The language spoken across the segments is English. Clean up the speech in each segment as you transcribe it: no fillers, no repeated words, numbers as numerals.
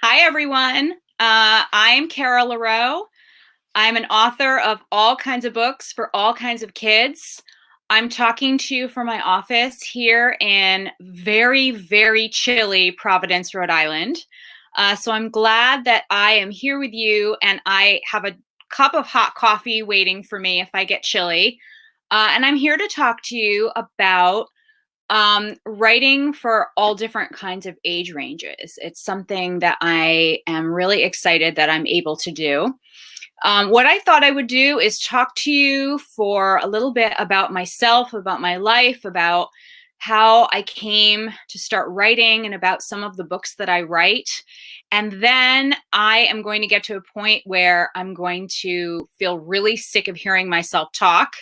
Hi, everyone. I'm Carol LaReau. I'm an author of all kinds of books for all kinds of kids. I'm talking to you from my office here in very, very chilly Providence, Rhode Island. So I'm glad that I am here with you and I have a cup of hot coffee waiting for me if I get chilly. And I'm here to talk to you about writing for all different kinds of age ranges. It's something that I am really excited that I'm able to do. What I thought I would do is talk to you for a little bit about myself, about my life, about how I came to start writing, and about some of the books that I write. And then I am going to get to a point where I'm going to feel really sick of hearing myself talk.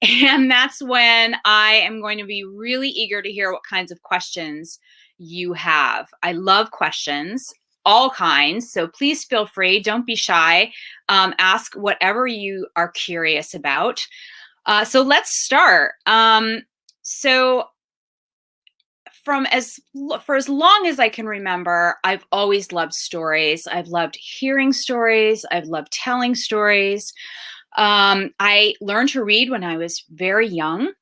And that's when I am going to be really eager to hear what kinds of questions you have. I love questions, all kinds. So please feel free. Don't be shy. Ask whatever you are curious about. So let's start. So for as long as I can remember, I've always loved stories. I've loved hearing stories. I've loved telling stories. I learned to read when I was very young.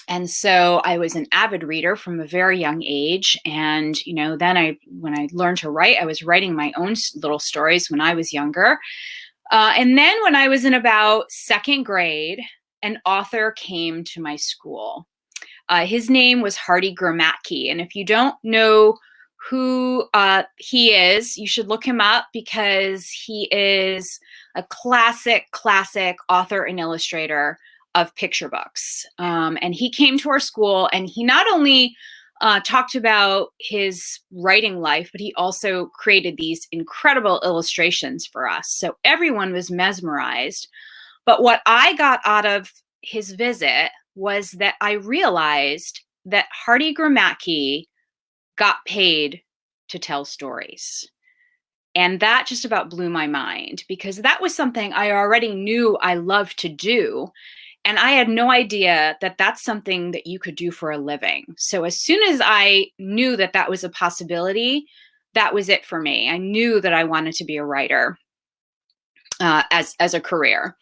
And so I was an avid reader from a very young age. And, then when I learned to write, I was writing my own little stories when I was younger. And then when I was in about second grade, an author came to my school. His name was Hardy Gramatke. And if you don't know who he is, you should look him up because he is a classic author and illustrator of picture books. And he came to our school and he not only talked about his writing life, but he also created these incredible illustrations for us. So everyone was mesmerized. But what I got out of his visit was that I realized that Hardy Gramatke got paid to tell stories. And that just about blew my mind because that was something I already knew I loved to do. And I had no idea that that's something that you could do for a living. So as soon as I knew that that was a possibility, that was it for me. I knew that I wanted to be a writer as a career.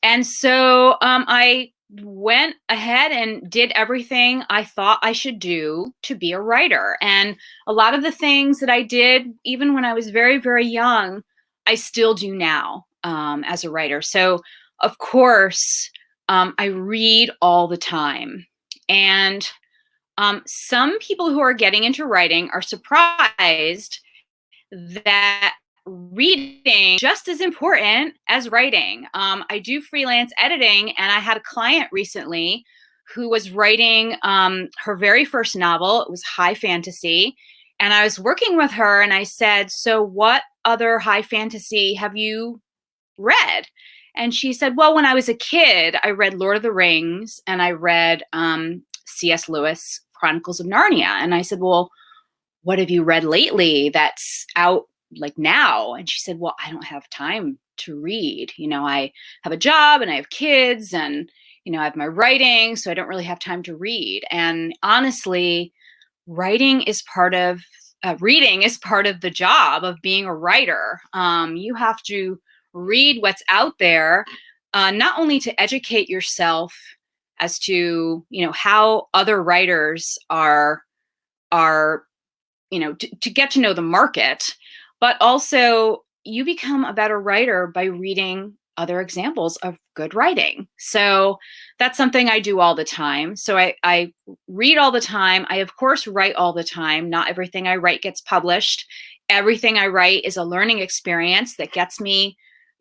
And so I went ahead and did everything I thought I should do to be a writer. And a lot of the things that I did, even when I was very, very young, I still do now as a writer. So, of course, I read all the time. And some people who are getting into writing are surprised that reading just as important as writing. I do freelance editing, and I had a client recently who was writing her very first novel. It was high fantasy. And I was working with her and I said, "So what other high fantasy have you read?" And she said, "Well, when I was a kid, I read Lord of the Rings and I read C.S. Lewis, Chronicles of Narnia." And I said, "Well, what have you read lately that's out like now?" And she said, "Well, I don't have time to read. I have a job and I have kids and, I have my writing, so I don't really have time to read." And honestly, writing is part of reading is part of the job of being a writer. You have to read what's out there, not only to educate yourself as to, how other writers are to get to know the market, but also you become a better writer by reading other examples of good writing. So that's something I do all the time. So I read all the time. I, of course, write all the time. Not everything I write gets published. Everything I write is a learning experience that gets me,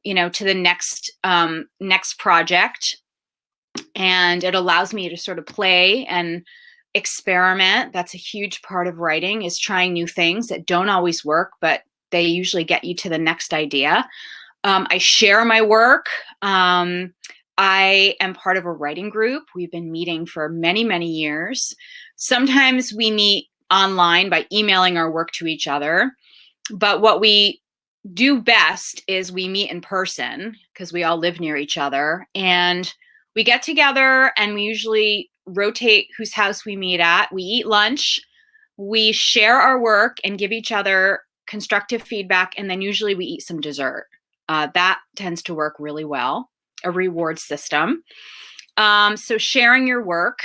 to the next project. And it allows me to sort of play and experiment. That's a huge part of writing, is trying new things that don't always work, but they usually get you to the next idea. I share my work. I am part of a writing group. We've been meeting for many, many years. Sometimes we meet online by emailing our work to each other. But what we do best is we meet in person because we all live near each other. And we get together and we usually rotate whose house we meet at. We eat lunch. We share our work and give each other constructive feedback, and then usually we eat some dessert. That tends to work really well, a reward system. So sharing your work,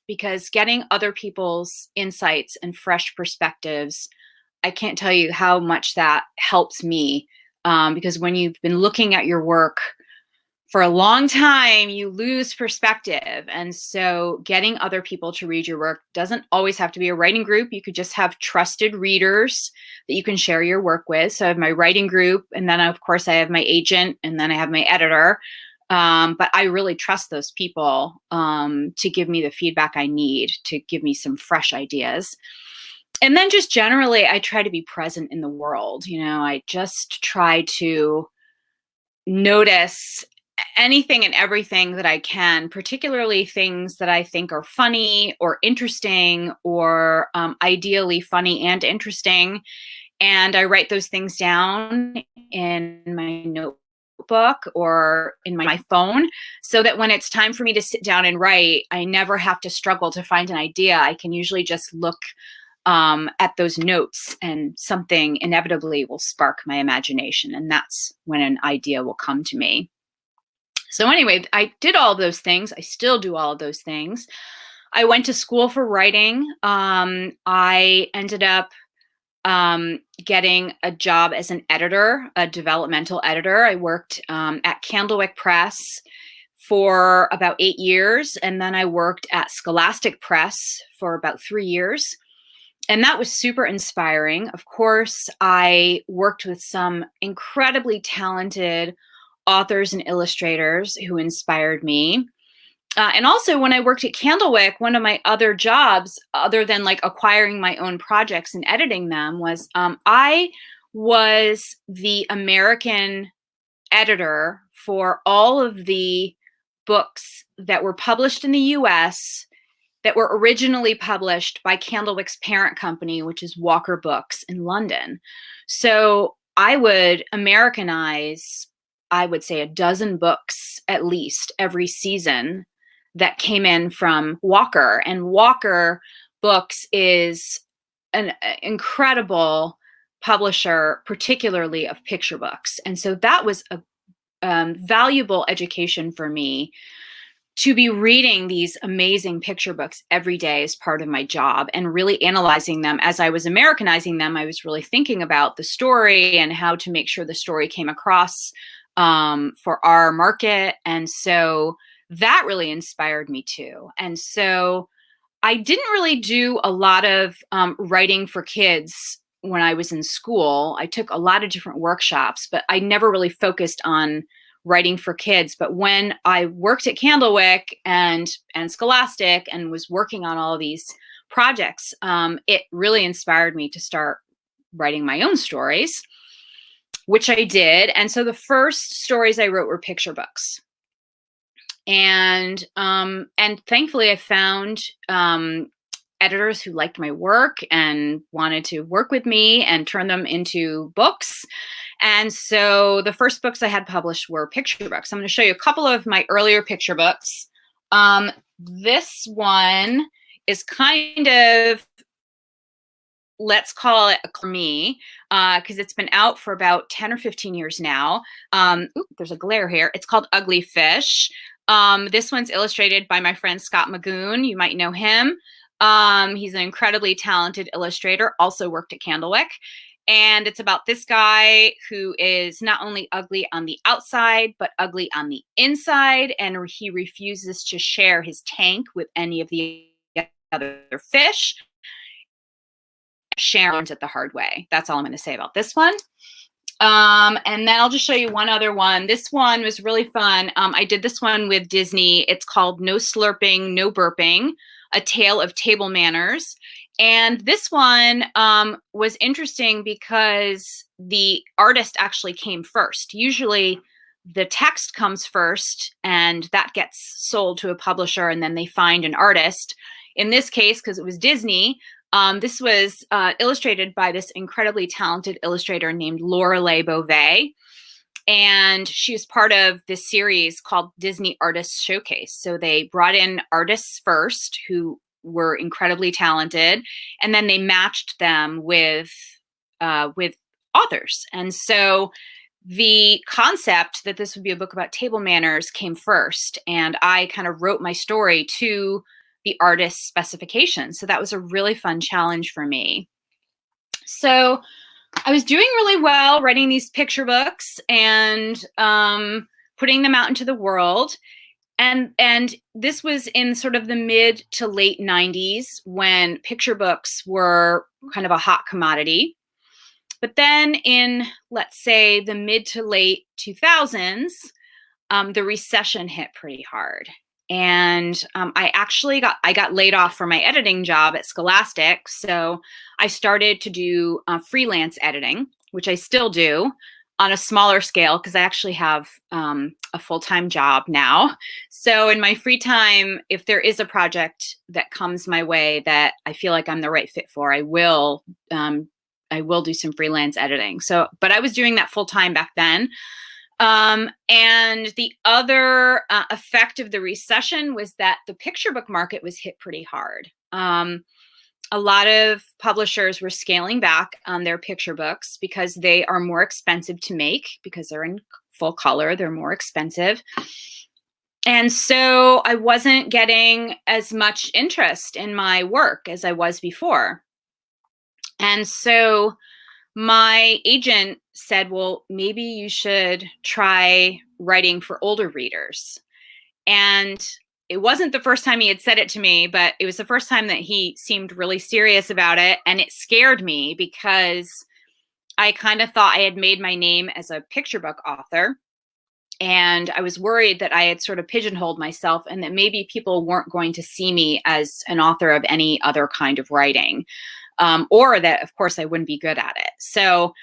because getting other people's insights and fresh perspectives, I can't tell you how much that helps me. Because when you've been looking at your work for a long time, you lose perspective. And so getting other people to read your work doesn't always have to be a writing group. You could just have trusted readers that you can share your work with. So I have my writing group, and then of course I have my agent, and then I have my editor. But I really trust those people to give me the feedback I need, to give me some fresh ideas. And then just generally, I try to be present in the world. I just try to notice anything and everything that I can, particularly things that I think are funny or interesting, or ideally funny and interesting. And I write those things down in my notebook or in my phone, so that when it's time for me to sit down and write, I never have to struggle to find an idea. I can usually just look at those notes, and something inevitably will spark my imagination. And that's when an idea will come to me. So anyway, I did all of those things. I still do all of those things. I went to school for writing. I ended up getting a job as an editor, a developmental editor. I worked at Candlewick Press for about 8 years. And then I worked at Scholastic Press for about 3 years. And that was super inspiring. Of course, I worked with some incredibly talented authors and illustrators who inspired me. And also, when I worked at Candlewick, one of my other jobs, other than like acquiring my own projects and editing them, was I was the American editor for all of the books that were published in the US that were originally published by Candlewick's parent company, which is Walker Books in London. So I would Americanize, I would say, a dozen books at least every season that came in from Walker. And Walker Books is an incredible publisher, particularly of picture books. And so that was a valuable education for me, to be reading these amazing picture books every day as part of my job, and really analyzing them. As I was Americanizing them, I was really thinking about the story and how to make sure the story came across for our market. And so that really inspired me too. And so I didn't really do a lot of writing for kids when I was in school. I took a lot of different workshops, but I never really focused on writing for kids. But when I worked at Candlewick and Scholastic and was working on all of these projects, it really inspired me to start writing my own stories, which I did. And so the first stories I wrote were picture books. And thankfully I found editors who liked my work and wanted to work with me and turn them into books. And so the first books I had published were picture books. I'm going to show you a couple of my earlier picture books. This one is kind of, let's call it for me, because it's been out for about 10 or 15 years now. There's a glare here. It's called Ugly Fish. This one's illustrated by my friend Scott Magoon. You might know him. He's an incredibly talented illustrator, also worked at Candlewick. And it's about this guy who is not only ugly on the outside, but ugly on the inside. And he refuses to share his tank with any of the other fish. Sharon's it the hard way. That's all I'm going to say about this one. And then I'll just show you one other one. This one was really fun. I did this one with Disney. It's called No Slurping, No Burping, A Tale of Table Manners. And this one was interesting because the artist actually came first. Usually the text comes first and that gets sold to a publisher and then they find an artist. In this case, because it was Disney, this was illustrated by this incredibly talented illustrator named LaReau Beauvais. And she was part of this series called Disney Artists Showcase. So they brought in artists first who were incredibly talented, and then they matched them with authors. And so the concept that this would be a book about table manners came first, and I kind of wrote my story to the artist's specifications. So that was a really fun challenge for me. So I was doing really well writing these picture books and putting them out into the world. And this was in sort of the mid to late 90s when picture books were kind of a hot commodity. But then in, let's say, the mid to late 2000s, the recession hit pretty hard. And I got laid off from my editing job at Scholastic. So I started to do freelance editing, which I still do on a smaller scale because I actually have a full-time job now. So in my free time, if there is a project that comes my way that I feel like I'm the right fit for, I will do some freelance editing. So, but I was doing that full-time back then. And the other effect of the recession was that the picture book market was hit pretty hard. A lot of publishers were scaling back on their picture books because they are more expensive to make because they're in full color. They're more expensive. And so I wasn't getting as much interest in my work as I was before. And so my agent said, well, maybe you should try writing for older readers. And it wasn't the first time he had said it to me, but it was the first time that he seemed really serious about it. And it scared me because I kind of thought I had made my name as a picture book author. And I was worried that I had sort of pigeonholed myself and that maybe people weren't going to see me as an author of any other kind of writing. Or that, of course, I wouldn't be good at it. So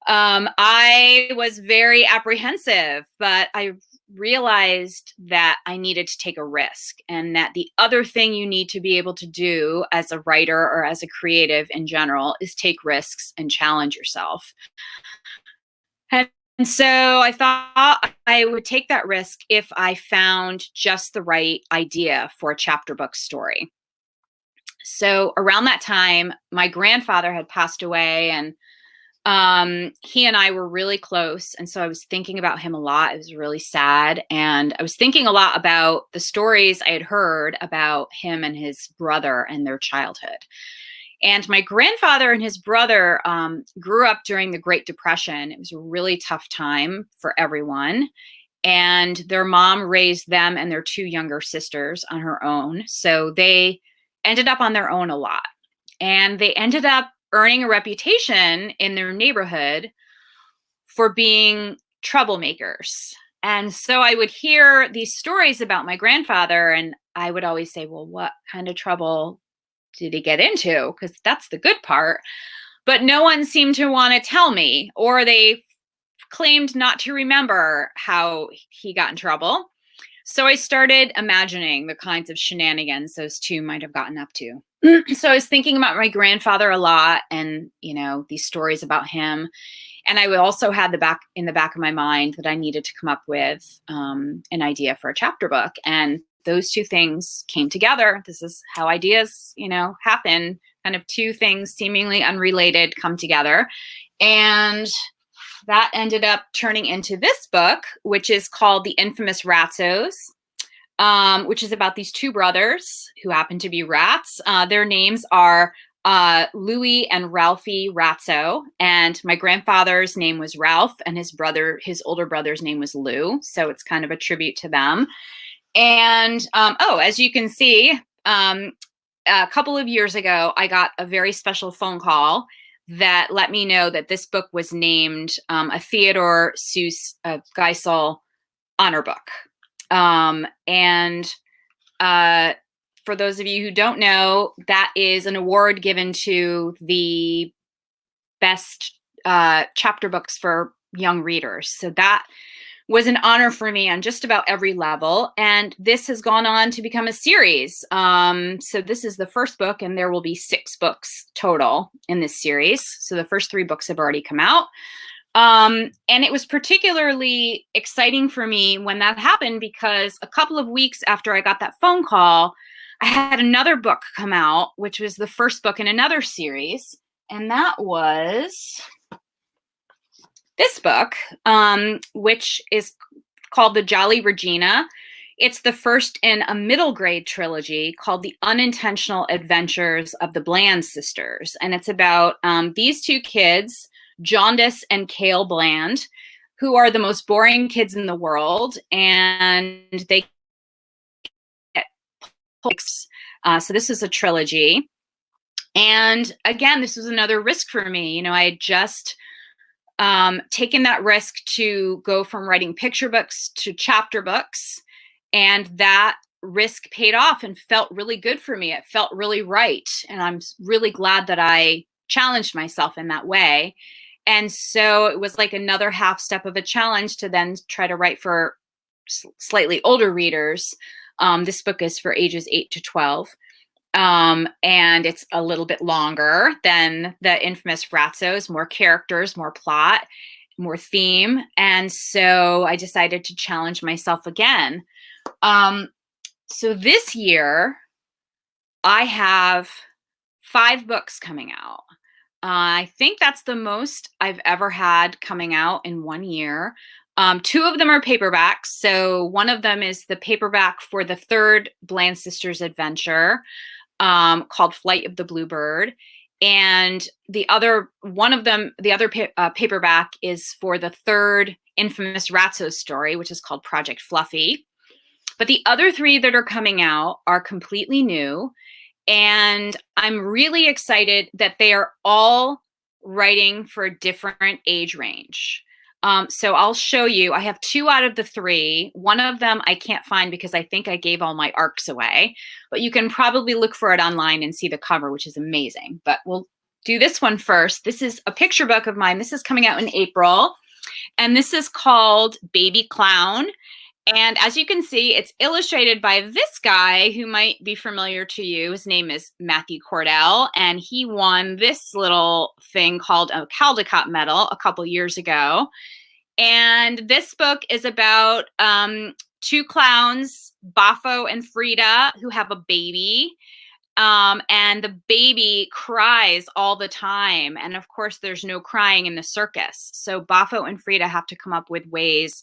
I was very apprehensive, but I realized that I needed to take a risk, and that the other thing you need to be able to do as a writer or as a creative in general is take risks and challenge yourself. And so I thought I would take that risk if I found just the right idea for a chapter book story. So around that time, my grandfather had passed away, and he and I were really close. And so I was thinking about him a lot. It was really sad. And I was thinking a lot about the stories I had heard about him and his brother and their childhood. And my grandfather and his brother grew up during the Great Depression. It was a really tough time for everyone. And their mom raised them and their two younger sisters on her own. So they ended up on their own a lot. And they ended up earning a reputation in their neighborhood for being troublemakers. And so I would hear these stories about my grandfather, and I would always say, well, what kind of trouble did he get into? Because that's the good part. But no one seemed to want to tell me, or they claimed not to remember how he got in trouble. So I started imagining the kinds of shenanigans those two might have gotten up to. So I was thinking about my grandfather a lot, and, these stories about him. And I would also have in the back of my mind that I needed to come up with an idea for a chapter book. And those two things came together. This is how ideas, happen. Kind of two things seemingly unrelated come together. And that ended up turning into this book, which is called The Infamous Ratsos, which is about these two brothers who happen to be rats. Their names are Louis and Ralphie Ratso. And my grandfather's name was Ralph, and his older brother's name was Lou. So it's kind of a tribute to them. And as you can see, a couple of years ago, I got a very special phone call that let me know that this book was named a Theodore Seuss Geisel honor book. For those of you who don't know, that is an award given to the best chapter books for young readers. So that was an honor for me on just about every level. And this has gone on to become a series. So this is the first book, and there will be 6 books total in this series. So the first 3 books have already come out. And it was particularly exciting for me when that happened, because a couple of weeks after I got that phone call, I had another book come out, which was the first book in another series. And that was this book, which is called The Jolly Regina. It's the first in a middle grade trilogy called The Unintentional Adventures of the Bland Sisters. And it's about these two kids, Jaundice and Kale Bland, who are the most boring kids in the world. And they get so this is a trilogy. And again, this was another risk for me. You know, I had just taken that risk to go from writing picture books to chapter books. And that risk paid off and felt really good for me. It felt really right. And I'm really glad that I challenged myself in that way. And so it was like another half step of a challenge to then try to write for slightly older readers. This book is for ages 8 to 12. And it's a little bit longer than the infamous Ratzos, more characters, more plot, more theme. And so I decided to challenge myself again. So this year I have 5 books coming out. I think that's the most I've ever had coming out in 1 year. 2 of them are paperbacks. So one of them is the paperback for the third Bland Sisters adventure, called Flight of the Bluebird. And the other paperback is for the third infamous Ratso story, which is called Project Fluffy. But the other 3 that are coming out are completely new. And I'm really excited that they are all writing for a different age range. So I'll show you. I have 2 out of the 3. One of them I can't find because I think I gave all my arcs away. But you can probably look for it online and see the cover, which is amazing. But we'll do this one first. This is a picture book of mine. This is coming out in April. And this is called Baby Clown. And as you can see, it's illustrated by this guy who might be familiar to you. His name is Matthew Cordell, and he won this little thing called a Caldecott Medal a couple years ago. And this book is about 2 clowns, Baffo and Frida, who have a baby. And the baby cries all the time. And of course, there's no crying in the circus. So Baffo and Frida have to come up with ways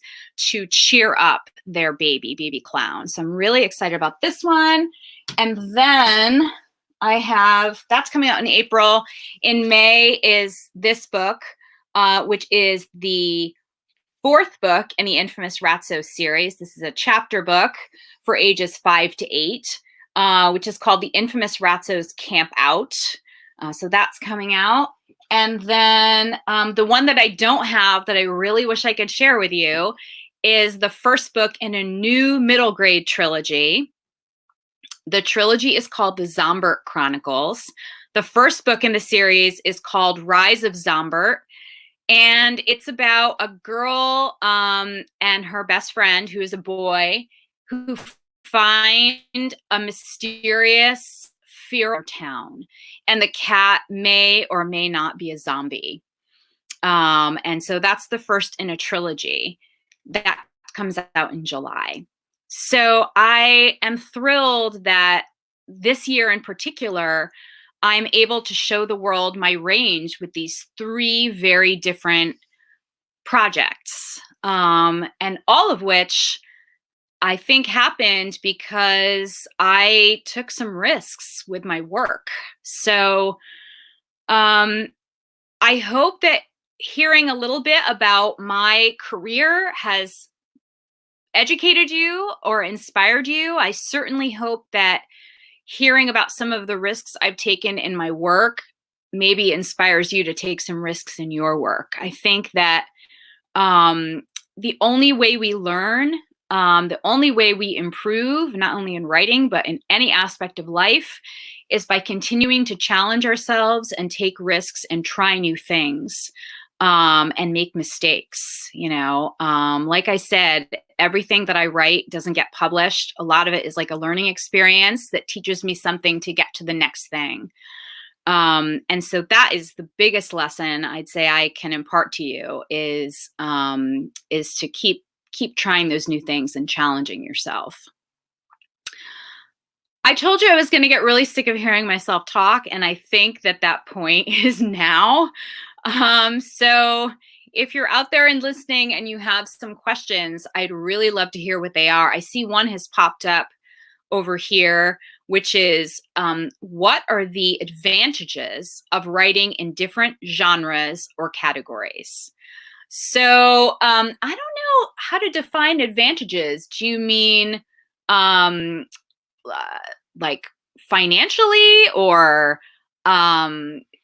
to cheer up their baby clown. So I'm really excited about this one. And then that's coming out in April. In May is this book, which is the 4th book in the infamous Ratso series. This is a chapter book for ages 5 to 8. Which is called The Infamous Ratsos Camp Out. So that's coming out. And then the one that I don't have that I really wish I could share with you is the first book in a new middle grade trilogy. The trilogy is called The Zombert Chronicles. The first book in the series is called Rise of Zombert. And it's about a girl and her best friend, who is a boy, who find a mysterious fear town, and the cat may or may not be a zombie. And so that's the first in a trilogy that comes out in July. So I am thrilled that this year in particular, I'm able to show the world my range with these 3 very different projects, and all of which I think happened because I took some risks with my work. So I hope that hearing a little bit about my career has educated you or inspired you. I certainly hope that hearing about some of the risks I've taken in my work maybe inspires you to take some risks in your work. I think that the only way we learn, the only way we improve, not only in writing, but in any aspect of life, is by continuing to challenge ourselves and take risks and try new things, and make mistakes. Like I said, everything that I write doesn't get published. A lot of it is like a learning experience that teaches me something to get to the next thing. And so that is the biggest lesson I'd say I can impart to you is to keep trying those new things and challenging yourself. I told you I was going to get really sick of hearing myself talk, and I think that point is now. So if you're out there and listening and you have some questions, I'd really love to hear what they are. I see one has popped up over here, which is what are the advantages of writing in different genres or categories? So I don't know how to define advantages. Do you mean um, like financially or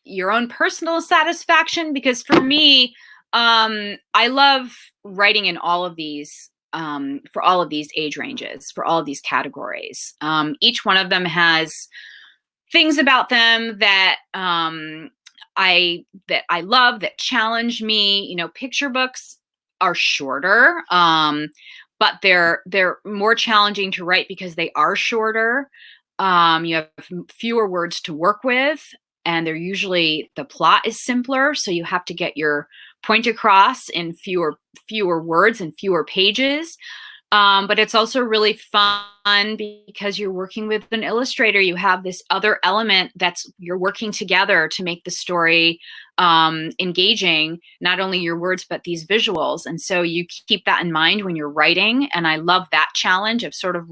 your own personal satisfaction? Because for me, I love writing in all of these for all of these age ranges, for all of these categories. Each one of them has things about them that I love, that challenge me. You know, picture books are shorter, but they're more challenging to write because they are shorter. You have fewer words to work with, and they're usually the plot is simpler, so you have to get your point across in fewer words and fewer pages. But it's also really fun because you're working with an illustrator. You have this other element that's you're working together to make the story engaging, not only your words, but these visuals. And so you keep that in mind when you're writing. And I love that challenge of sort of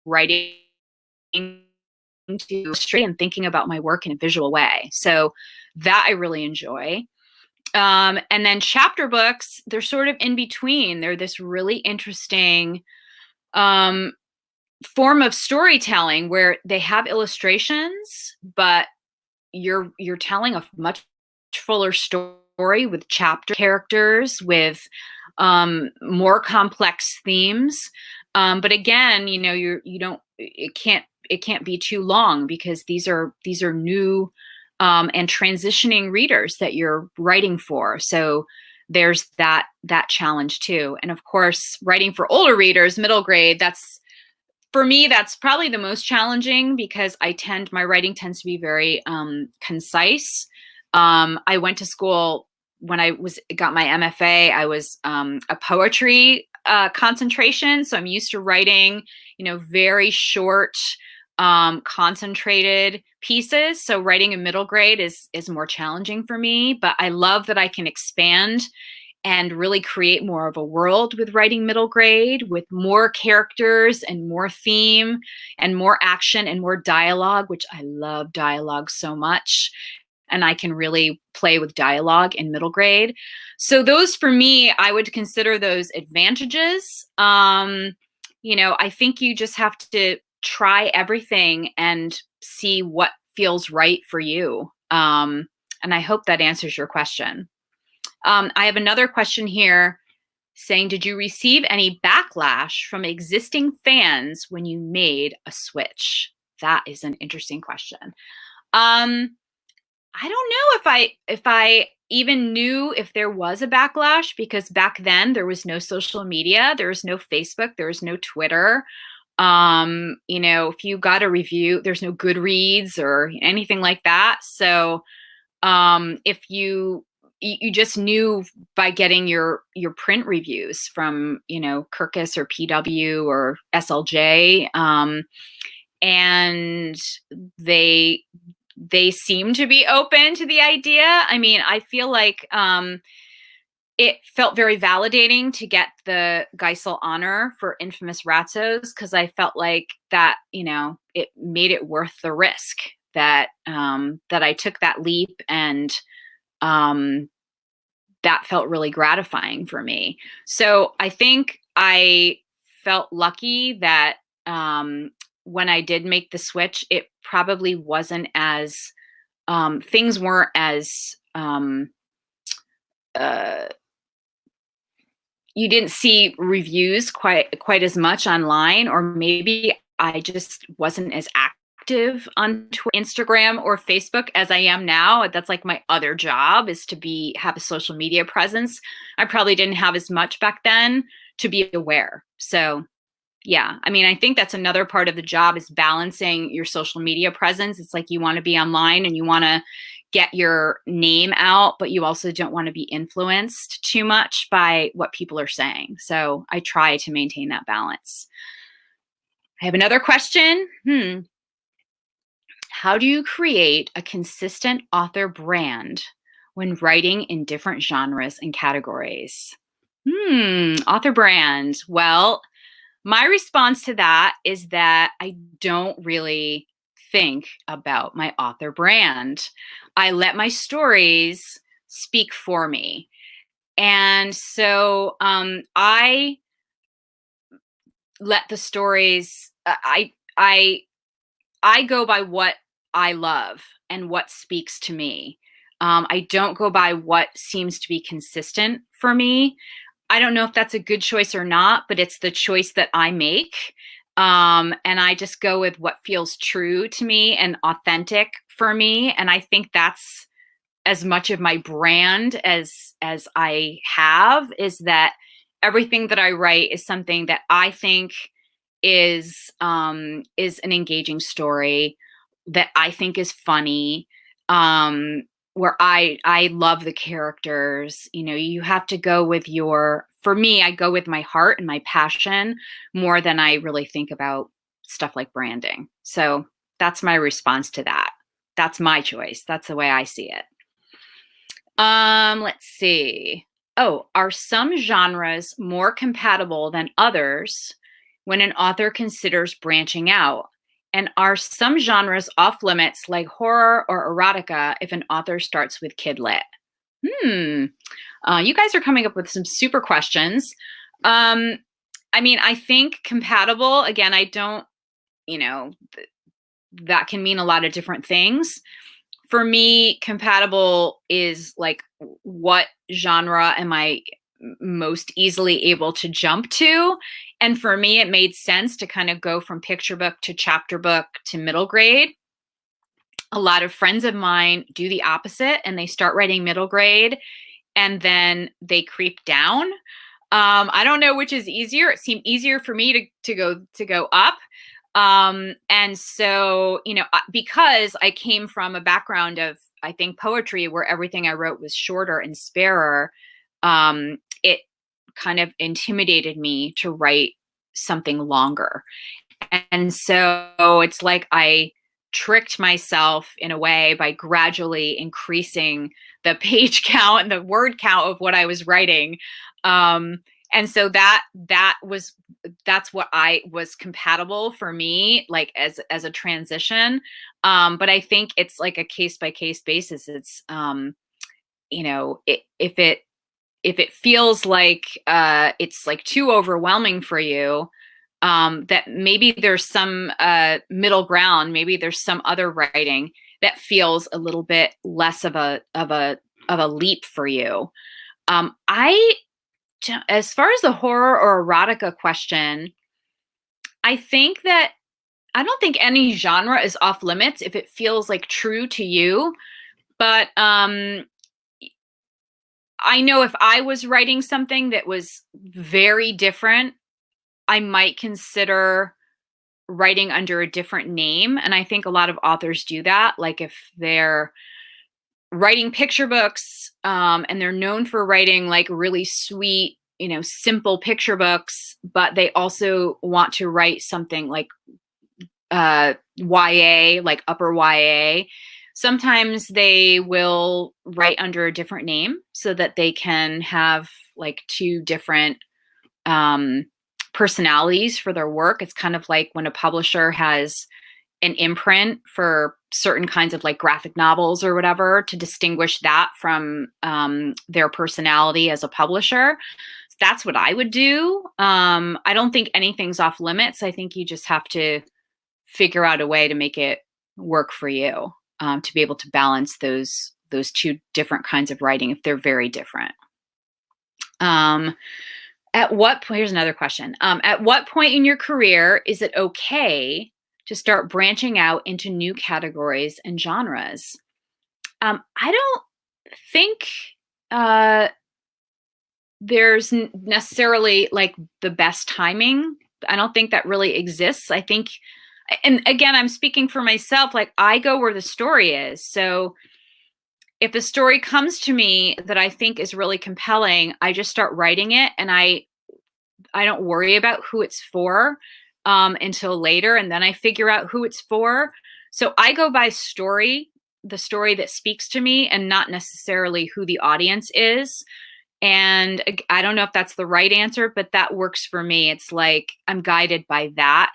writing to illustrate and thinking about my work in a visual way. So that I really enjoy. And then chapter books, they're sort of in between. They're this really interesting form of storytelling where they have illustrations, but you're telling a much fuller story with chapter characters, with more complex themes. But again, you know, you don't it can't be too long because these are new and transitioning readers that you're writing for. So there's that challenge too. And of course, writing for older readers, middle grade, that's for me, that's probably the most challenging because my writing tends to be very concise. I went to school when I got my MFA. I was a poetry concentration, so I'm used to writing, you know, very short, concentrated pieces. So writing a middle grade is more challenging for me, but I love that I can expand and really create more of a world with writing middle grade, with more characters and more theme and more action and more dialogue, which I love dialogue so much. And I can really play with dialogue in middle grade. So those for me, I would consider those advantages. You know, I think you just have to try everything and see what feels right for you. And I hope that answers your question. I have another question here saying, did you receive any backlash from existing fans when you made a switch? That is an interesting question. I don't know if I even knew if there was a backlash because back then there was no social media, there was no Facebook, there was no Twitter. You know, if you got a review, there's no Goodreads or anything like that. So if you just knew by getting your print reviews from, you know, Kirkus or PW or SLJ, and they seem to be open to the idea. I mean, I feel like it felt very validating to get the Geisel honor for Infamous Ratzos because I felt like that, you know, it made it worth the risk that that I took that leap, and that felt really gratifying for me. So I think I felt lucky that when I did make the switch, it probably wasn't as things weren't as you didn't see reviews quite as much online, or maybe I just wasn't as active on Instagram or Facebook as I am now. That's like my other job, is to have a social media presence. I probably didn't have as much back then to be aware. So yeah, I mean, I think that's another part of the job, is balancing your social media presence. It's like you want to be online and you want to get your name out, but you also don't want to be influenced too much by what people are saying. So I try to maintain that balance. I have another question. How do you create a consistent author brand when writing in different genres and categories? Author brand. Well, my response to that is that I don't really think about my author brand. I let my stories speak for me. And so I let the stories I go by what I love and what speaks to me. I don't go by what seems to be consistent for me. I don't know if that's a good choice or not, but it's the choice that I make. And I just go with what feels true to me and authentic for me. And I think that's as much of my brand as I have, is that everything that I write is something that I think is an engaging story that I think is funny. Where I love the characters. You know, you have to go with your, for me, I go with my heart and my passion more than I really think about stuff like branding. So that's my response to that. That's my choice. That's the way I see it. Let's see. Oh, are some genres more compatible than others when an author considers branching out? And are some genres off limits, like horror or erotica, if an author starts with kid lit? Hmm. You guys are coming up with some super questions. Um, I mean, I think compatible, again, I don't, you know, that can mean a lot of different things. For me, compatible is like, what genre am I most easily able to jump to? And for me, it made sense to kind of go from picture book to chapter book to middle grade. A lot of friends of mine do the opposite and they start writing middle grade and then they creep down. I don't know which is easier. It seemed easier for me to go up. And so, you know, because I came from a background of, I think, poetry where everything I wrote was shorter and sparer, it kind of intimidated me to write something longer. And so it's like I tricked myself in a way by gradually increasing the page count and the word count of what I was writing. And so that's what I was compatible for me, like as a transition. But I think it's like a case by case basis. It's you know, if it feels like it's like too overwhelming for you, that maybe there's some middle ground. Maybe there's some other writing that feels a little bit less of a leap for you. I, as far as the horror or erotica question, I think that I don't think any genre is off limits if it feels like true to you. But I know if I was writing something that was very different, I might consider writing under a different name. And I think a lot of authors do that. Like if they're writing picture books and they're known for writing like really sweet, you know, simple picture books, but they also want to write something like YA, like upper YA. Sometimes they will write under a different name so that they can have like two different personalities for their work. It's kind of like when a publisher has an imprint for certain kinds of like graphic novels or whatever, to distinguish that from their personality as a publisher. That's what I would do. I don't think anything's off limits. I think you just have to figure out a way to make it work for you, to be able to balance those two different kinds of writing if they're very different. At what point, here's another question. At what point in your career is it okay to start branching out into new categories and genres? I don't think there's necessarily like the best timing. I don't think that really exists. I think, and again, I'm speaking for myself, like I go where the story is. So if the story comes to me that I think is really compelling, I just start writing it, and I don't worry about who it's for until later, and then I figure out who it's for. So I go by story the story that speaks to me and not necessarily who the audience is. And I don't know if that's the right answer, but that works for me. It's like I'm guided by that.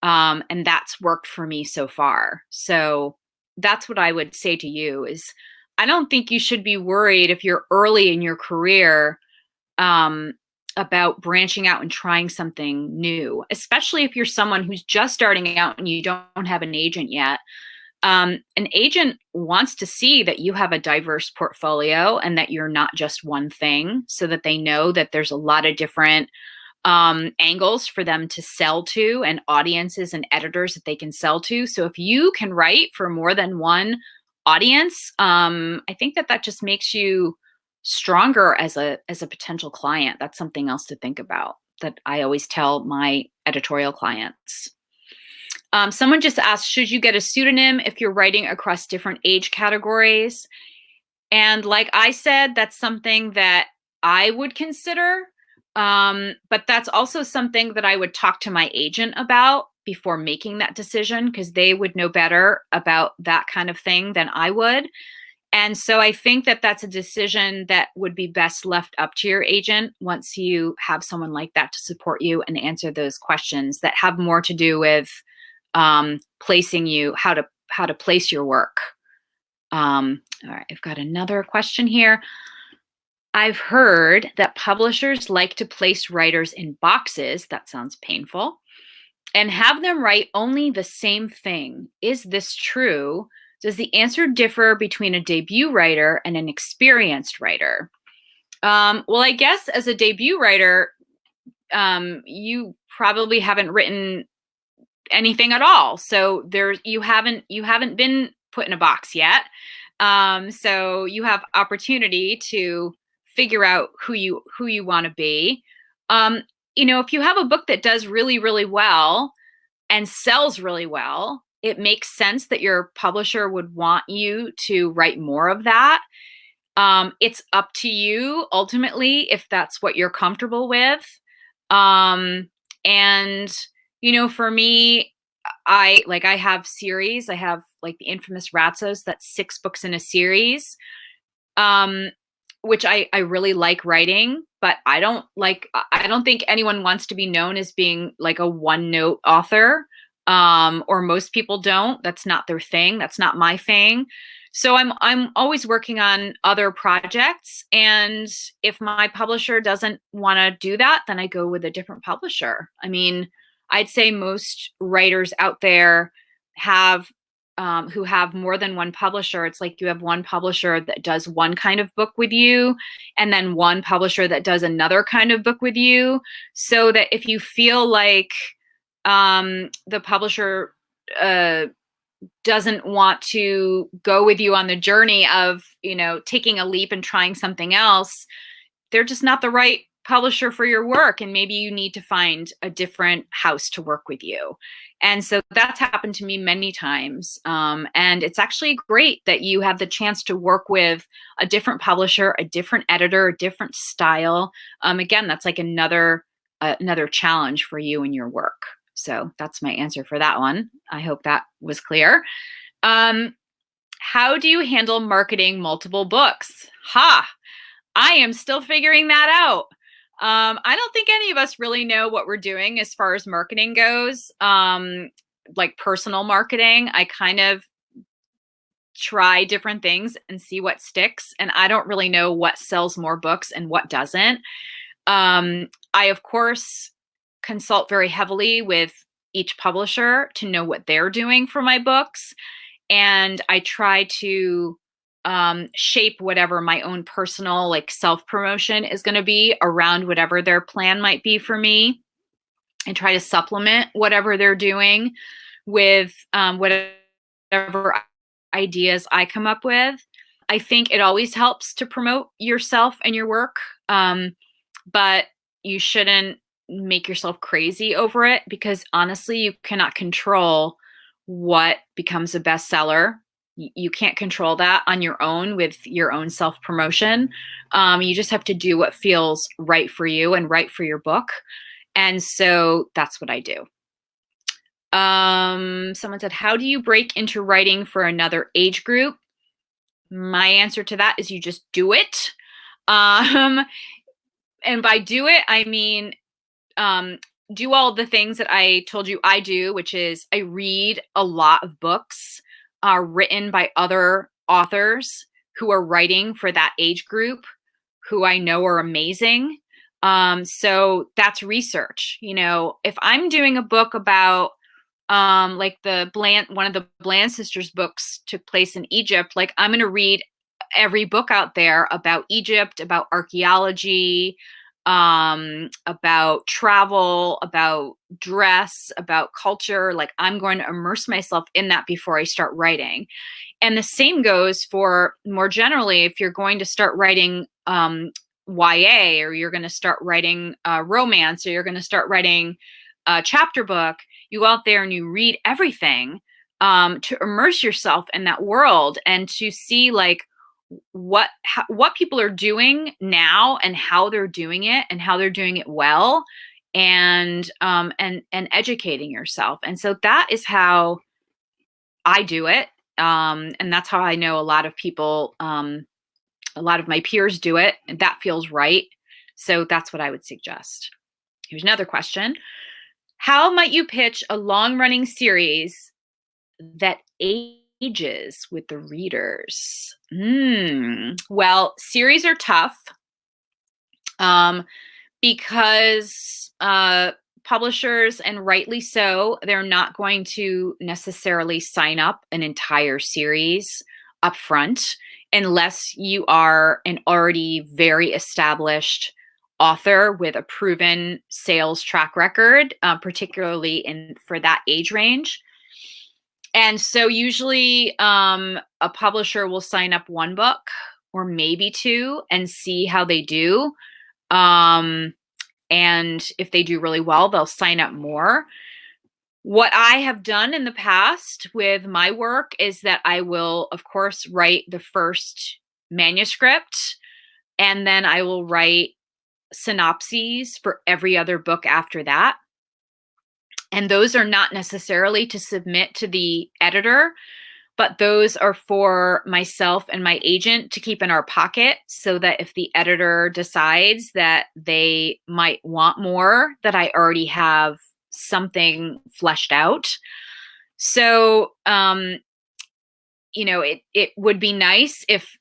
And that's worked for me so far. So that's what I would say to you is I don't think you should be worried if you're early in your career um, about branching out and trying something new, especially if you're someone who's just starting out and you don't have an agent yet. An agent wants to see that you have a diverse portfolio and that you're not just one thing, so that they know that there's a lot of different angles for them to sell to and audiences and editors that they can sell to. So if you can write for more than one audience, I think that that just makes you stronger as a potential client. That's something else to think about that I always tell my editorial clients. Someone just asked, should you get a pseudonym if you're writing across different age categories? And like I said, that's something that I would consider. But that's also something that I would talk to my agent about before making that decision, because they would know better about that kind of thing than I would. And so I think that that's a decision that would be best left up to your agent once you have someone like that to support you and answer those questions that have more to do with placing you, how to place your work. All right, I've got another question here. I've heard that publishers like to place writers in boxes, that sounds painful, and have them write only the same thing. Is this true? Does the answer differ between a debut writer and an experienced writer? Well, I guess as a debut writer, you probably haven't written anything at all. So you haven't been put in a box yet. So you have opportunity to figure out who you want to be. If you have a book that does really, really well and sells really well, it makes sense that your publisher would want you to write more of that. It's up to you ultimately if that's what you're comfortable with. And for me, I have series. I have like the infamous Ratzos, that's 6 books in a series, which I really like writing, but I don't think anyone wants to be known as being like a one-note author, or most people don't. That's not their thing. That's not my thing. So I'm always working on other projects, and if my publisher doesn't want to do that, then I go with a different publisher. I mean, I'd say most writers out there have who have more than one publisher. It's like you have one publisher that does one kind of book with you, and then one publisher that does another kind of book with you, so that if you feel like the publisher doesn't want to go with you on the journey of, taking a leap and trying something else, they're just not the right publisher for your work. And maybe you need to find a different house to work with you. And so that's happened to me many times. And it's actually great that you have the chance to work with a different publisher, a different editor, a different style. Again, that's like another challenge for you in your work. So that's my answer for that one. I hope that was clear. How do you handle marketing multiple books? I am still figuring that out. I don't think any of us really know what we're doing as far as marketing goes. Like personal marketing, I kind of try different things and see what sticks. And I don't really know what sells more books and what doesn't. I, of course, consult very heavily with each publisher to know what they're doing for my books. And I try to shape whatever my own personal self-promotion is going to be around whatever their plan might be for me, and try to supplement whatever they're doing with whatever ideas I come up with. I think it always helps to promote yourself and your work, but you shouldn't make yourself crazy over it, because honestly, you cannot control what becomes a bestseller. You can't control that on your own with your own self-promotion. You just have to do what feels right for you and right for your book. And so that's what I do. Someone said, how do you break into writing for another age group? My answer to that is you just do it. Um, and by do it, I mean um, do all the things that I told you I do, which is I read a lot of books written by other authors who are writing for that age group, who I know are amazing. So that's research. You know, if I'm doing a book about like one of the Bland sisters books took place in Egypt, like I'm going to read every book out there about Egypt, about archaeology, about travel, about dress, about culture. Like I'm going to immerse myself in that before I start writing. And the same goes for more generally, if you're going to start writing YA, or you're going to start writing romance, or you're going to start writing a chapter book, you go out there and you read everything to immerse yourself in that world and to see like what people are doing now and how they're doing it and how they're doing it well, and educating yourself. And so that is how I do it. And that's how I know a lot of people, a lot of my peers do it, and that feels right. So that's what I would suggest. Here's another question. How might you pitch a long running series that ages with the readers? Well, series are tough because publishers, and rightly so, they're not going to necessarily sign up an entire series up front unless you are an already very established author with a proven sales track record, particularly for that age range. And so usually a publisher will sign up one book or maybe two and see how they do. Um, and if they do really well, they'll sign up more. What I have done in the past with my work is that I will, of course, write the first manuscript, and then I will write synopses for every other book after that. And those are not necessarily to submit to the editor, but those are for myself and my agent to keep in our pocket, so that if the editor decides that they might want more, that I already have something fleshed out. So, it would be nice if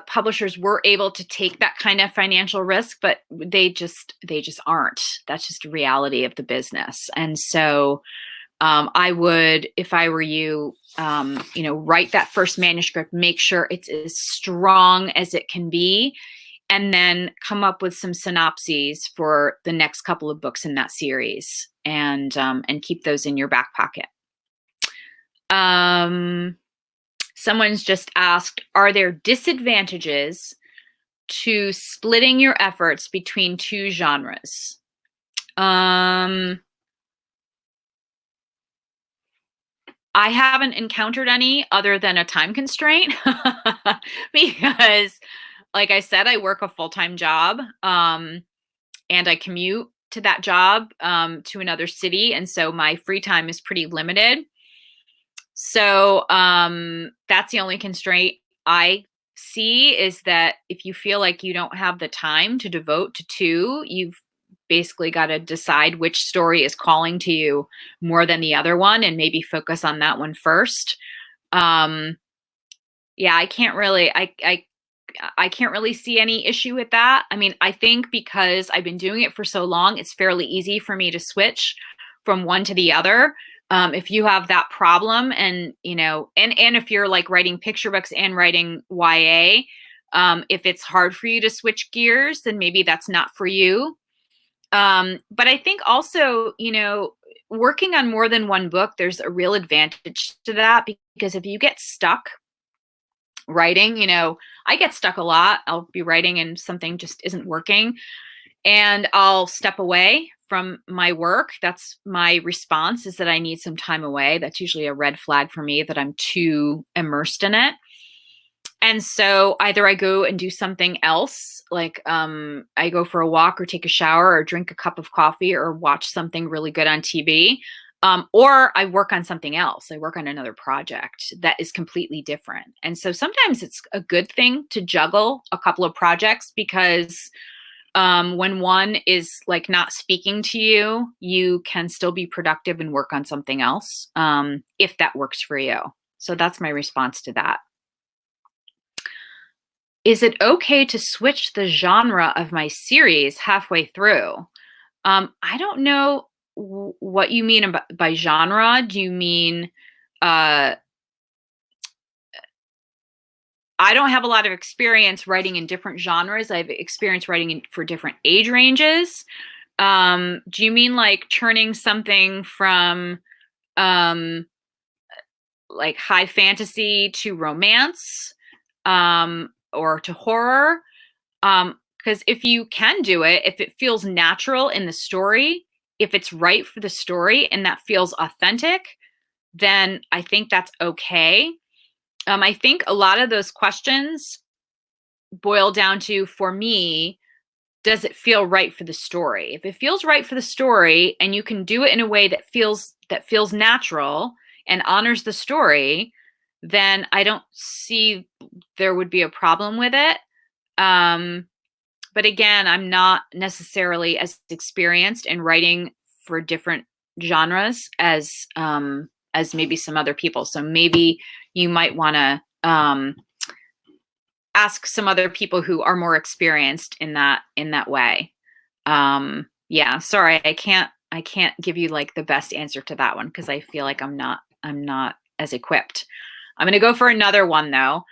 publishers were able to take that kind of financial risk, but they just aren't. That's just a reality of the business. And so I would, if I were you, write that first manuscript, make sure it's as strong as it can be, and then come up with some synopses for the next couple of books in that series, and keep those in your back pocket. Someone's just asked, are there disadvantages to splitting your efforts between two genres? I haven't encountered any other than a time constraint because, like I said, I work a full-time job, and I commute to that job to another city. And so my free time is pretty limited. So that's the only constraint I see, is that if you feel like you don't have the time to devote to two, you've basically got to decide which story is calling to you more than the other one, and maybe focus on that one first. Yeah, I can't really, I can't really see any issue with that. I mean, I think because I've been doing it for so long, it's fairly easy for me to switch from one to the other. If you have that problem, and if you're like writing picture books and writing YA, if it's hard for you to switch gears, then maybe that's not for you. But I think also, working on more than one book, there's a real advantage to that, because if you get stuck writing, I get stuck a lot. I'll be writing and something just isn't working, and I'll step away from my work. That's my response, is that I need some time away. That's usually a red flag for me that I'm too immersed in it. And so either I go and do something else, like I go for a walk or take a shower or drink a cup of coffee or watch something really good on TV. Or I work on something else. I work on another project that is completely different. And so sometimes it's a good thing to juggle a couple of projects, because when one is like not speaking to you, you can still be productive and work on something else, if that works for you. So that's my response to that. Is it okay to switch the genre of my series halfway through? I don't know what you mean by genre. Do you mean, uh, I don't have a lot of experience writing in different genres. I've experienced writing for different age ranges. Do you mean like turning something from um, like high fantasy to romance, or to horror? Because if you can do it, if it feels natural in the story, if it's right for the story and that feels authentic, then I think that's okay. I think a lot of those questions boil down to, for me, does it feel right for the story? If it feels right for the story and you can do it in a way that feels natural and honors the story, then I don't see there would be a problem with it. But again, I'm not necessarily as experienced in writing for different genres as maybe some other people. So maybe you might want to ask some other people who are more experienced in that way. Yeah, sorry, I can't give you like the best answer to that one, because I feel like I'm not as equipped. I'm gonna go for another one though.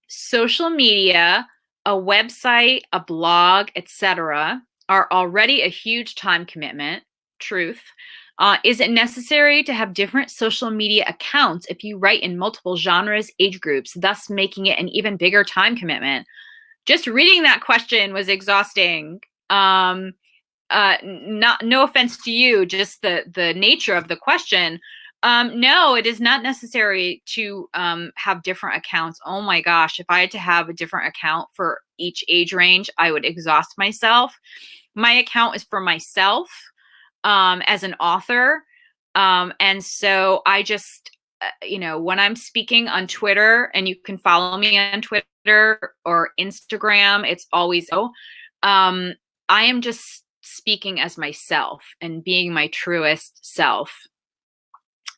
Social media, a website, a blog, etc., are already a huge time commitment. Truth. Is it necessary to have different social media accounts if you write in multiple genres, age groups, thus making it an even bigger time commitment? Just reading that question was exhausting. No offense to you, just the nature of the question. No, it is not necessary to have different accounts. Oh my gosh, if I had to have a different account for each age range, I would exhaust myself. My account is for myself, as an author. And so I just, when I'm speaking on Twitter, and you can follow me on Twitter or Instagram, it's always, I am just speaking as myself and being my truest self.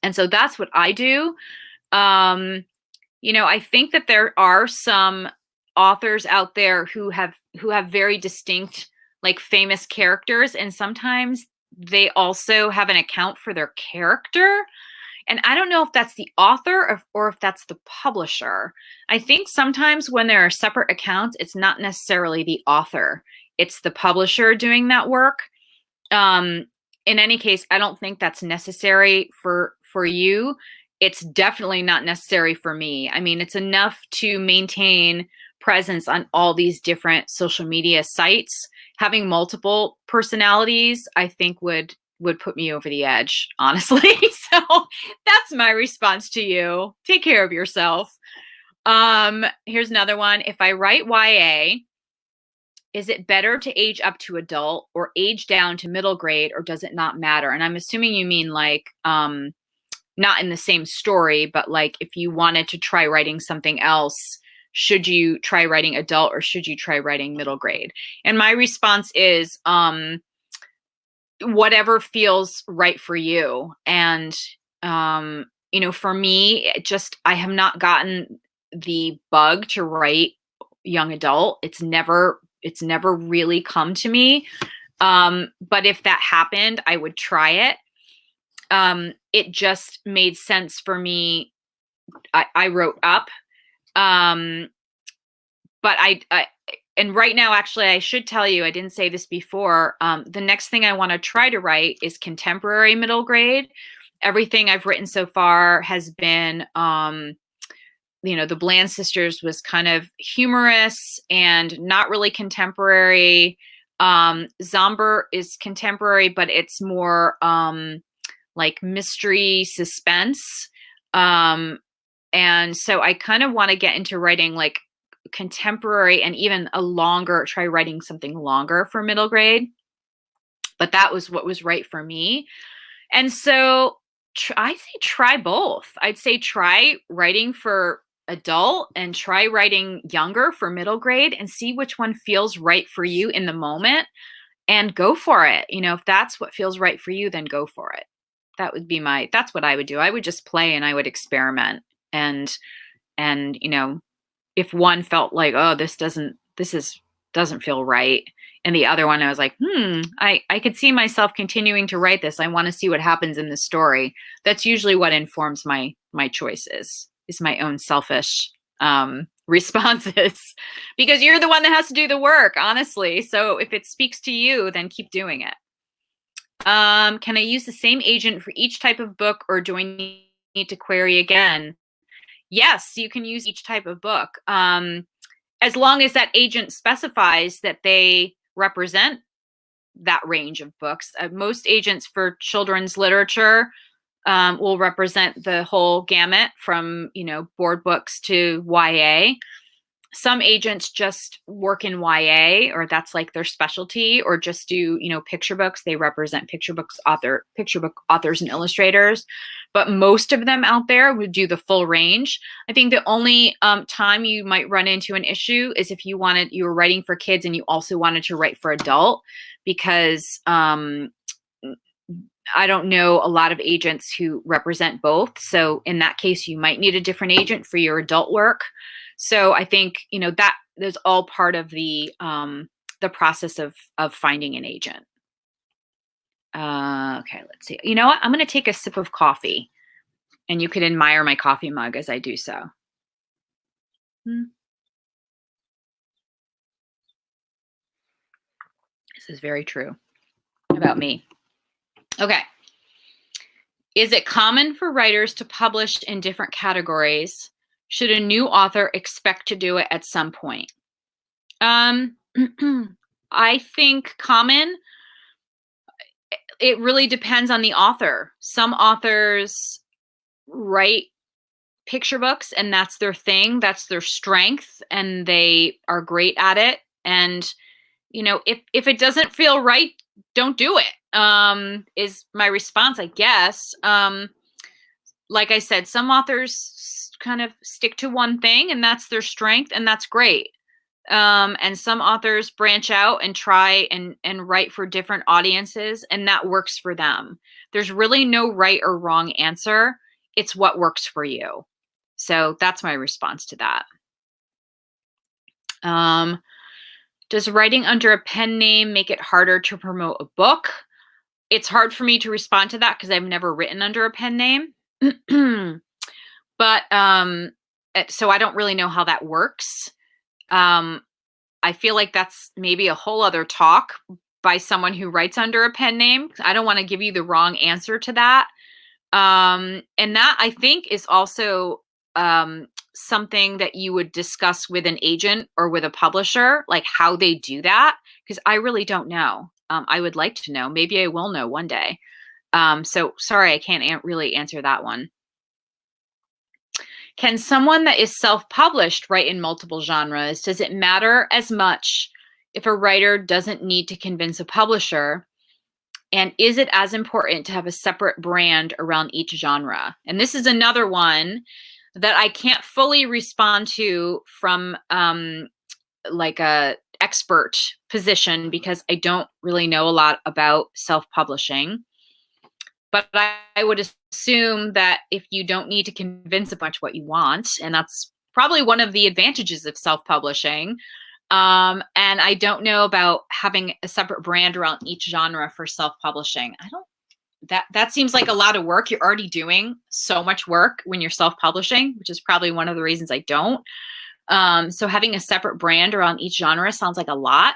And so that's what I do. I think that there are some authors out there who have very distinct, like, famous characters, and sometimes they also have an account for their character. And I don't know if that's the author or if that's the publisher. I think sometimes when there are separate accounts, it's not necessarily the author, it's the publisher doing that work. In any case, I don't think that's necessary for you. It's definitely not necessary for me. I mean, it's enough to maintain presence on all these different social media sites. Having multiple personalities, I think would put me over the edge, honestly. So that's my response to you. Take care of yourself. Here's another one. If I write YA, is it better to age up to adult or age down to middle grade, or does it not matter? And I'm assuming you mean like, not in the same story, but like if you wanted to try writing something else, should you try writing adult or should you try writing middle grade? And my response is, whatever feels right for you. And, for me, I have not gotten the bug to write young adult. It's never really come to me. But if that happened, I would try it. It just made sense for me. I wrote up, but and right now, actually, I should tell you, I didn't say this before. The next thing I want to try to write is contemporary middle grade. Everything I've written so far has been, the Bland Sisters was kind of humorous and not really contemporary. Zomber is contemporary, but it's more like mystery suspense. And so I kind of want to get into writing like contemporary and even try writing something longer for middle grade. But that was what was right for me. And so I say try both. I'd say try writing for adult and try writing younger for middle grade and see which one feels right for you in the moment and go for it. If that's what feels right for you, then go for it. That's what I would do. I would just play and I would experiment. And if one felt like, oh, doesn't feel right. And the other one, I was like, I could see myself continuing to write this. I want to see what happens in the story. That's usually what informs my choices, is my own selfish responses, because you're the one that has to do the work, honestly. So if it speaks to you, then keep doing it. Can I use the same agent for each type of book, or do I need to query again? Yes, you can use each type of book. As long as that agent specifies that they represent that range of books. Most agents for children's literature will represent the whole gamut from, board books to YA. Some agents just work in YA, or that's like their specialty, or just do, picture books. They represent picture book authors and illustrators. But most of them out there would do the full range. I think the only time you might run into an issue is if you were writing for kids and you also wanted to write for adult, because I don't know a lot of agents who represent both. So in that case, you might need a different agent for your adult work. So I think, that is all part of the process of finding an agent. Okay, let's see. You know what? I'm going to take a sip of coffee, and you can admire my coffee mug as I do so. This is very true about me. Okay. Is it common for writers to publish in different categories? Should a new author expect to do it at some point? I think common. It really depends on the author. Some authors write picture books and that's their thing, that's their strength, and they are great at it. And if it doesn't feel right, don't do it. Is my response, I guess. Like I said, some authors kind of stick to one thing and that's their strength, and that's great. And some authors branch out and try and write for different audiences, and that works for them. There's really no right or wrong answer. It's what works for you. So that's my response to that. Does writing under a pen name make it harder to promote a book? It's hard for me to respond to that because I've never written under a pen name. But so I don't really know how that works. I feel like that's maybe a whole other talk by someone who writes under a pen name. I don't want to give you the wrong answer to that. And that, I think, is also something that you would discuss with an agent or with a publisher, like how they do that, because I really don't know. I would like to know. Maybe I will know one day. So sorry, I can't really answer that one. Can someone that is self-published write in multiple genres? Does it matter as much if a writer doesn't need to convince a publisher? And is it as important to have a separate brand around each genre? And this is another one that I can't fully respond to from like a expert position, because I don't really know a lot about self-publishing. But I would assume that if you don't need to convince a bunch what you want, and that's probably one of the advantages of self-publishing. And I don't know about having a separate brand around each genre for self-publishing. That seems like a lot of work. You're already doing so much work when you're self-publishing, which is probably one of the reasons I don't. So having a separate brand around each genre sounds like a lot.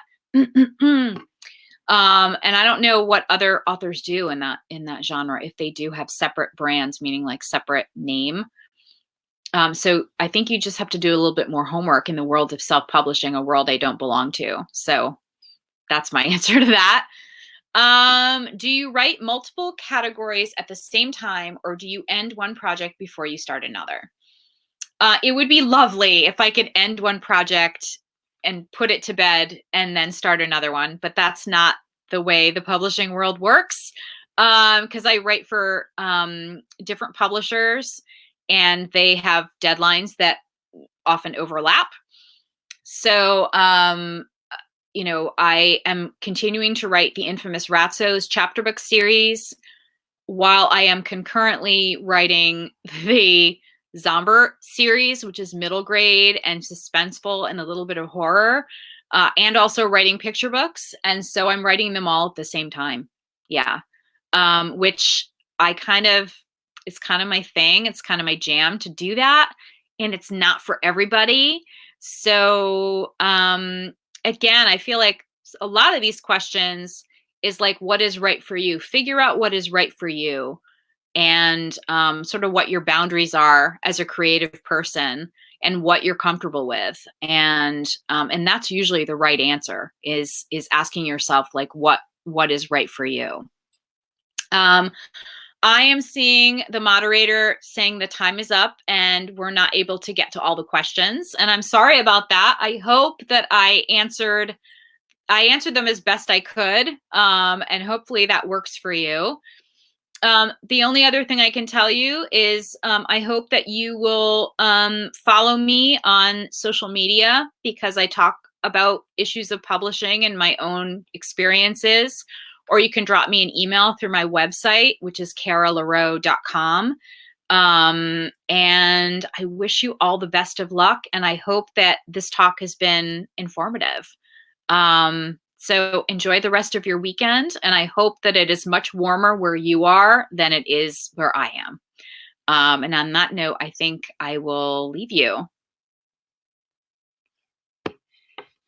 And I don't know what other authors do in that genre, if they do have separate brands, meaning like separate name. So I think you just have to do a little bit more homework in the world of self-publishing, a world I don't belong to. So that's my answer to that. Do you write multiple categories at the same time, or do you end one project before you start another? It would be lovely if I could end one project and put it to bed and then start another one, but that's not the way the publishing world works. because I write for different publishers, and they have deadlines that often overlap. So, I am continuing to write the infamous Ratso's chapter book series while I am concurrently writing the Zomber series, which is middle grade and suspenseful and a little bit of horror, and also writing picture books. And so I'm writing them all at the same time. Yeah. Which it's kind of my thing. It's kind of my jam to do that. And it's not for everybody. So, again, I feel like a lot of these questions is like, what is right for you? Figure out what is right for you, and sort of what your boundaries are as a creative person, and what you're comfortable with. And that's usually the right answer, is asking yourself, like, what is right for you. I am seeing the moderator saying the time is up and we're not able to get to all the questions. And I'm sorry about that. I hope that I answered them as best I could. And hopefully that works for you. The only other thing I can tell you is I hope that you will follow me on social media, because I talk about issues of publishing and my own experiences. Or you can drop me an email through my website, which is LaReau.com. And I wish you all the best of luck. And I hope that this talk has been informative. So enjoy the rest of your weekend. And I hope that it is much warmer where you are than it is where I am. And on that note, I think I will leave you.